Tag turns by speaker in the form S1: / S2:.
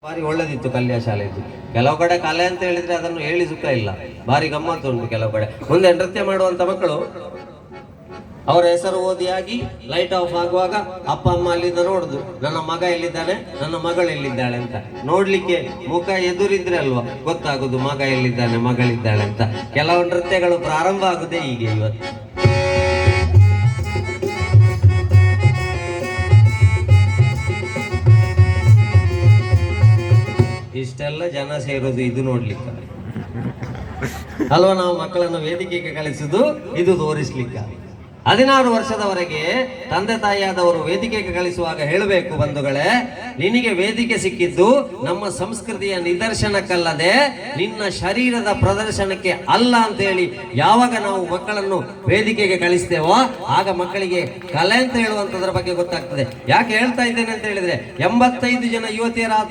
S1: ಭಾರಿ ಒಳ್ಳೆದಿತ್ತು ಕಲ್ಯಾಣ ಶಾಲೆ ಇದ್ದು. ಕೆಲವು ಕಡೆ ಕಲೆ ಅಂತ ಹೇಳಿದ್ರೆ ಅದನ್ನು ಹೇಳಿ ಸುಖ ಇಲ್ಲ, ಭಾರಿ ಗಮ್ಮತ್ತು ಉಂಟು ಕೆಲವು ಕಡೆ. ಮುಂದೆ ನೃತ್ಯ ಮಾಡುವಂತ ಮಕ್ಕಳು ಅವರ ಹೆಸರು ಓದಿಯಾಗಿ ಲೈಟ್ ಆಫ್ ಆಗುವಾಗ ಅಪ್ಪ ಅಮ್ಮ ಅಲ್ಲಿಂದ ನೋಡುದು, ನನ್ನ ಮಗ ಎಲ್ಲಿದ್ದಾನೆ, ನನ್ನ ಮಗಳು ಎಲ್ಲಿದ್ದಾಳೆ ಅಂತ ನೋಡ್ಲಿಕ್ಕೆ ಮುಖ ಎದುರಿದ್ರೆ ಅಲ್ವಾ ಗೊತ್ತಾಗುದು ಮಗ ಎಲ್ಲಿದ್ದಾನೆ ಮಗಳಿದ್ದಾಳೆ ಅಂತ. ಕೆಲವು ನೃತ್ಯಗಳು ಪ್ರಾರಂಭ ಆಗುದೇ ಹೀಗೆ ಇವತ್ತು. ಇಷ್ಟೆಲ್ಲ ಜನ ಸೇರೋದು ಇದು ನೋಡ್ಲಿಕ್ಕೆ ಅಲ್ವಾ? ನಾವು ಮಕ್ಕಳನ್ನು ವೇದಿಕೆಗೆ ಕಳಿಸುದು ಇದು ತೋರಿಸ್ಲಿಕ್ಕೆ. 16 ವರ್ಷದವರೆಗೆ ತಂದೆ ತಾಯಿಯಾದವರು ವೇದಿಕೆಗೆ ಕಳಿಸುವಾಗ ಹೇಳಬೇಕು, ಬಂಧುಗಳೇ, ನಿನಗೆ ವೇದಿಕೆ ಸಿಕ್ಕಿದ್ದು ನಮ್ಮ ಸಂಸ್ಕೃತಿಯ ನಿದರ್ಶನಕ್ಕಲ್ಲದೆ ನಿನ್ನ ಶರೀರದ ಪ್ರದರ್ಶನಕ್ಕೆ ಅಲ್ಲ ಅಂತ ಹೇಳಿ ಯಾವಾಗ ನಾವು ಮಕ್ಕಳನ್ನು ವೇದಿಕೆಗೆ ಕಳಿಸ್ತೇವೋ ಆಗ ಮಕ್ಕಳಿಗೆ ಕಲೆ ಅಂತ ಹೇಳುವಂತದ್ರ ಬಗ್ಗೆ ಗೊತ್ತಾಗ್ತದೆ. ಯಾಕೆ ಹೇಳ್ತಾ ಇದ್ದೇನೆ ಅಂತ ಹೇಳಿದ್ರೆ 85 ಜನ ಯುವತಿಯರ